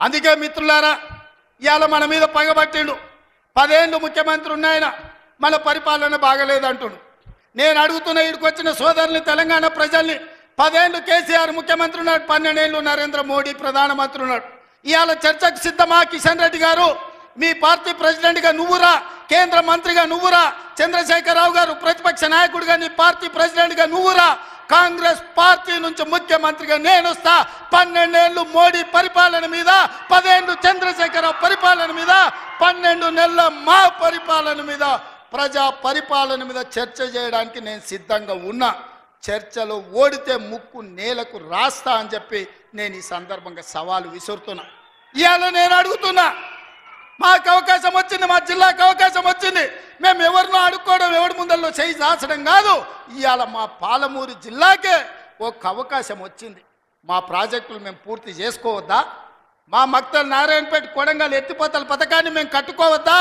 అందుకే మిత్రులారా, ఇవాళ మన మీద పగబట్టిండు. 10 ఏళ్ళు ముఖ్యమంత్రి ఉన్నాయన, మన పరిపాలన బాగలేదంటుడు. నేను అడుగుతున్న ఈడికొచ్చిన సోదరుని, తెలంగాణ ప్రజల్ని, 10 ఏళ్ళు కేసీఆర్ ముఖ్యమంత్రి ఉన్నాడు, 12 ఏళ్ళు నరేంద్ర మోడీ ప్రధానమంత్రి ఉన్నాడు. ఇవాళ చర్చకు సిద్ధమా? కిషన్ రెడ్డి గారు, మీ పార్టీ ప్రెసిడెంట్గా నువ్వురా, కేంద్ర మంత్రిగా నువ్వురా, చంద్రశేఖరరావు గారు ప్రతిపక్ష నాయకుడిగా నీ పార్టీ ప్రెసిడెంట్గా నువ్వురా, కాంగ్రెస్ పార్టీ నుంచి ముఖ్యమంత్రిగా నేను వస్తా. 12 ఏళ్ళు మోడీ పరిపాలన మీద, 10 ఏళ్ళు చంద్రశేఖరరావు పరిపాలన మీద, 12 నెలల మా పరిపాలన మీద, ప్రజా పరిపాలన మీద చర్చ చేయడానికి నేను సిద్ధంగా ఉన్నా. చర్చలో ఓడితే ముక్కు నేలకు రాస్తా అని చెప్పి నేను ఈ సందర్భంగా సవాలు విసురుతున్నా. ఇవాళ నేను అడుగుతున్నా, మాకు అవకాశం వచ్చింది, మా జిల్లాకు అవకాశం వచ్చింది, మేము ఎవరినో అడుక్కోవడం, ఎవరి ముందల్లో చేయి దాచడం కాదు. ఇవాళ మా పాలమూరు జిల్లాకే ఒక అవకాశం వచ్చింది. మా ప్రాజెక్టులు మేము పూర్తి చేసుకోవద్దా? మా మక్తల్ నారాయణపేట కొడంగల్ ఎత్తిపోతల పథకాన్ని మేము కట్టుకోవద్దా?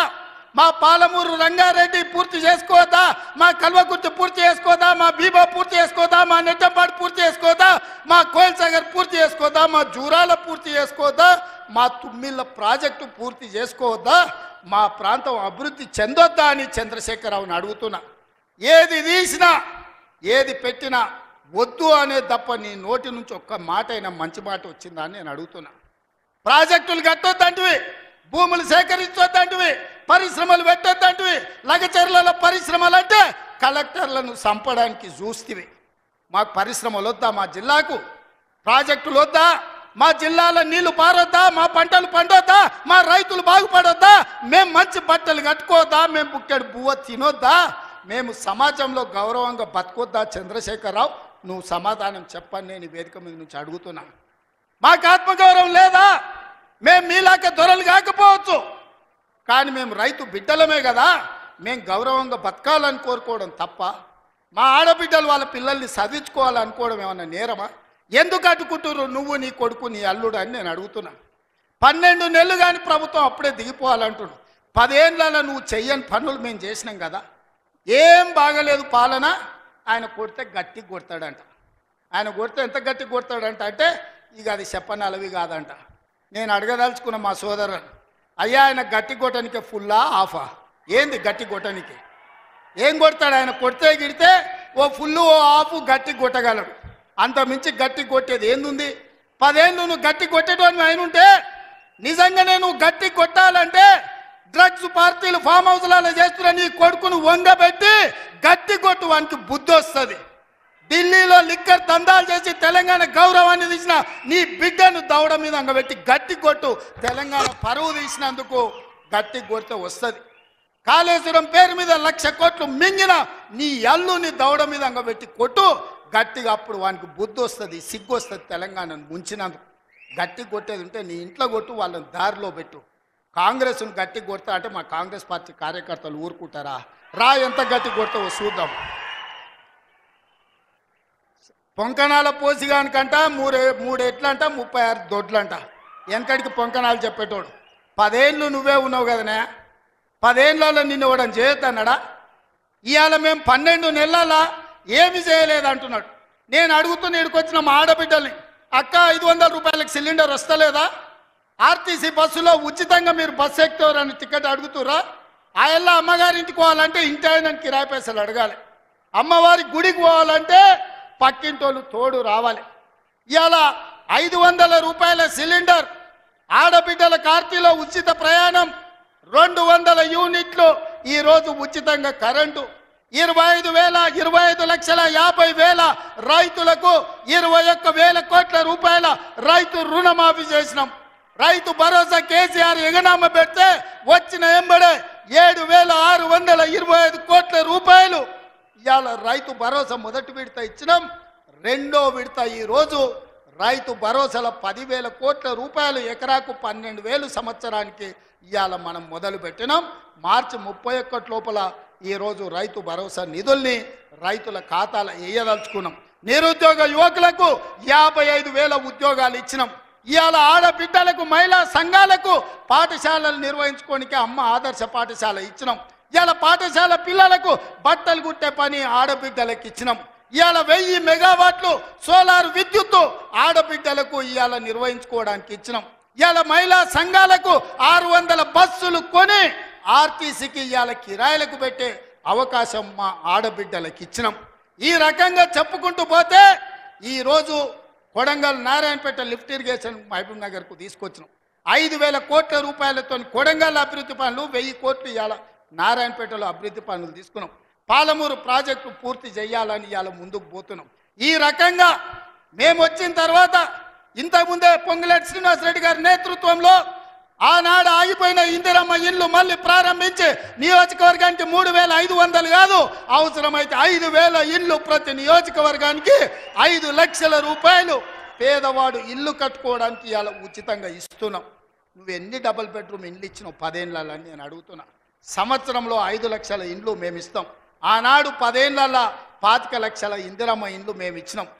మా పాలమూరు రంగారెడ్డి పూర్తి చేసుకోవద్దా? మా కల్వకుర్తి పూర్తి చేసుకోవద్దా? మా బీబా పూర్తి చేసుకోవద్దా? మా నెట్టంపాడు పూర్తి చేసుకోవద్దా? మా కోయిల్ సాగర్ పూర్తి చేసుకోవద్దా? మా జూరాల పూర్తి చేసుకోవద్దా? మా తుమ్మిళ్ళ ప్రాజెక్టు పూర్తి చేసుకోవద్దా? మా ప్రాంతం అభివృద్ధి చెందొద్దా అని చంద్రశేఖరరావుని అడుగుతున్నా. ఏది తీసినా ఏది పెట్టినా వద్దు అనే తప్ప నీ నోటి నుంచి ఒక్క మాట అయినా మంచి మాట వచ్చిందా అని నేను అడుగుతున్నా. ప్రాజెక్టులు కట్టొద్దంటివి, భూములు సేకరించొద్దంటివి, పరిశ్రమలు పెట్టొద్దంటివి. లగచర్లలో పరిశ్రమలు అంటే కలెక్టర్లను చంపడానికి చూస్తేవి. మాకు పరిశ్రమలు వద్దా? మా జిల్లాకు ప్రాజెక్టులు వద్దా? మా జిల్లాలో నీళ్లు పారొద్దా? మా పంటలు పండొద్దా? మా రైతులు బాగుపడొద్దా? మేము మంచి బట్టలు కట్టుకోవద్దా? మేము బుక్కెడు బువ్వ తినొద్దా? మేము సమాజంలో గౌరవంగా బతకొద్దా? చంద్రశేఖరరావు, నువ్వు సమాధానం చెప్పని నేను వేదిక మీద నుంచి అడుగుతున్నాను. మాకు ఆత్మగౌరవం లేదా? మేము మీలాక దొరలు కాకపోవచ్చు, కానీ మేము రైతు బిడ్డలమే కదా. మేము గౌరవంగా బతకాలని కోరుకోవడం తప్ప, మా ఆడబిడ్డలు వాళ్ళ పిల్లల్ని చదివించుకోవాలనుకోవడం ఏమన్నా నేరమా? ఎందుకు అడ్డుకుంటున్నారు నువ్వు, నీ కొడుకు, నీ అల్లుడు అని నేను అడుగుతున్నాను. 12 నెలలు కానీ ప్రభుత్వం అప్పుడే దిగిపోవాలంటున్నాడు. 10 ఏళ్ళలో నువ్వు చెయ్యని పనులు మేము చేసినాం కదా. ఏం బాగలేదు పాలన. ఆయన కొడితే గట్టి కొడతాడంట. ఆయన కొడితే ఎంత గట్టి కొడతాడంట అంటే ఇక అది చెప్పనలవి కాదంట. నేను అడగదలుచుకున్న మా సోదరుని, అయ్యా ఆయన గట్టి కొట్టడానికి ఫుల్లా ఆఫా? ఏంది గట్టి కొట్టడానికి? ఏం కొడతాడు ఆయన? కొడితే గిడితే ఓ ఫుల్లు ఓ ఆఫ్ గట్టి కొట్టగలడు, అంత మించి గట్టి కొట్టేది ఏందుంది? 10 ఏళ్ళు నువ్వు గట్టి కొట్టేటోని ఆయన ఉంటే, నిజంగానే నువ్వు గట్టి కొట్టాలంటే డ్రగ్స్ పార్టీలు ఫామ్ హౌస్లలో చేస్తున్న నీ కొడుకును వంగబెట్టి గట్టి కొట్టు, వానికి బుద్ధి వస్తుంది. ఢిల్లీలో లిక్కర్ దందాలు చేసి తెలంగాణ గౌరవాన్ని తీసిన నీ బిడ్డను దవడ మీద అంగబెట్టి గట్టి కొట్టు. తెలంగాణ పరువు తీసినందుకు గట్టి కొడితే వస్తుంది. కాళేశ్వరం పేరు మీద 1,00,000 కోట్లు మింగిన నీ అల్లుని దవడ మీద అంగబెట్టి కొట్టు గట్టిగా, అప్పుడు వానికి బుద్ధి వస్తుంది, సిగ్గు వస్తుంది. తెలంగాణను ముంచినందుకు గట్టి కొట్టేది ఉంటే నీ ఇంట్లో కొట్టు, వాళ్ళని దారిలో పెట్టు. కాంగ్రెస్ను గట్టి కొడతా అంటే మా కాంగ్రెస్ పార్టీ కార్యకర్తలు ఊరుకుంటారా? రా, ఎంత గట్టి కొడతావో చూద్దాం. పొంకణాల పోసిగానికంట 3 ఎట్లంట 36 దొడ్లంట. వెనకడికి పొంకణాలు చెప్పేటోడు. 10 ఏళ్ళు నువ్వే ఉన్నావు కదనే, 10 ఏళ్ళలో నిన్ను ఇవ్వడం చేయొద్దన్నాడా? ఇవాళ మేము 12 నెలల ఏమి చేయలేదు అంటున్నాడు. నేను అడుగుతున్న ఇక్కడికొచ్చిన మా ఆడబిడ్డల్ని, అక్క 500 రూపాయలకు సిలిండర్ వస్తలేదా? ఆర్టీసీ బస్సులో ఉచితంగా మీరు బస్సు ఎక్కుతారని టికెట్ అడుగుతురా? ఆ ఎల్ల అమ్మగారింటికి పోవాలంటే ఇంటి ఆయన కిరాయి పైసలు అడగాలి. అమ్మవారి గుడికి పోవాలంటే పక్కింటోళ్ళు తోడు రావాలి. ఇవాళ 500 రూపాయల సిలిండర్, ఆడబిడ్డల కార్తీలో ఉచిత ప్రయాణం, 200 యూనిట్లు ఈరోజు ఉచితంగా కరెంటు, 25,50,000 రైతులకు 21,000 కోట్ల రూపాయల రైతు రుణమాఫీ చేసినాం. రైతు భరోసా కేసీఆర్ ఎగనామ పెడితే వచ్చిన ఎంబడే 7,625 కోట్ల రూపాయలు ఇవాళ రైతు భరోసా మొదటి విడత ఇచ్చినాం. రెండో విడత ఈరోజు రైతు భరోసాల 10,000 కోట్ల రూపాయలు, ఎకరాకు 12,000 సంవత్సరానికి ఇవాళ మనం మొదలు పెట్టినాం. మార్చి 31 లోపల ఈరోజు రైతు భరోసా నిధుల్ని రైతుల ఖాతాలో వేయదలుచుకున్నాం. నిరుద్యోగ యువకులకు 55,000 ఉద్యోగాలు ఇచ్చినాం. ఇవాళ ఆడబిడ్డలకు, మహిళా సంఘాలకు పాఠశాలలు నిర్వహించుకోనికి అమ్మ ఆదర్శ పాఠశాల ఇచ్చినాం. ఇవాళ పాఠశాల పిల్లలకు బట్టలు కుట్టే పని ఆడబిడ్డలకు ఇచ్చినాం. ఇవాళ 1000 మెగావాట్లు సోలార్ విద్యుత్తు ఆడబిడ్డలకు ఇవాళ నిర్వహించుకోవడానికి ఇచ్చినాం. ఇవాళ మహిళా సంఘాలకు 600 బస్సులు కొని ఆర్టీసీకి ఇవాళ కిరాయిలకు పెట్టే అవకాశం మా ఆడబిడ్డలకు ఇచ్చినాం. ఈ రకంగా చెప్పుకుంటూ పోతే ఈరోజు కొడంగల్ నారాయణపేట లిఫ్ట్ ఇరిగేషన్ మహబూబ్ నగర్కు తీసుకొచ్చినాం. 5,000 కోట్ల రూపాయలతో కొడంగల్ అభివృద్ధి పనులు, 1000 కోట్లు ఇవాళ నారాయణపేటలో అభివృద్ధి పనులు తీసుకున్నాం. పాలమూరు ప్రాజెక్టు పూర్తి చేయాలని ఇవాళ ముందుకు పోతున్నాం. ఈ రకంగా మేము వచ్చిన తర్వాత ఇంతకుముందే పొంగులేటి శ్రీనివాసరెడ్డి గారి నేతృత్వంలో ఆనాడు ఆగిపోయిన ఇందిరమ్మ ఇల్లు మళ్ళీ ప్రారంభించి నియోజకవర్గానికి 3,500 కాదు, అవసరమైతే 5,000 ఇల్లు ప్రతి నియోజకవర్గానికి 5 లక్షల రూపాయలు పేదవాడు ఇల్లు కట్టుకోవడానికి ఇవాళ ఉచితంగా ఇస్తున్నాం. నువ్వు ఎన్ని డబుల్ బెడ్రూమ్ ఇండ్లు ఇచ్చినావు 10 ఏళ్ళని నేను అడుగుతున్నా. సంవత్సరంలో 5 లక్షల ఇండ్లు మేము ఇస్తాం. ఆనాడు 10 ఏళ్ళ 25 లక్షల ఇందిరమ్మ ఇండ్లు మేము ఇచ్చినాం.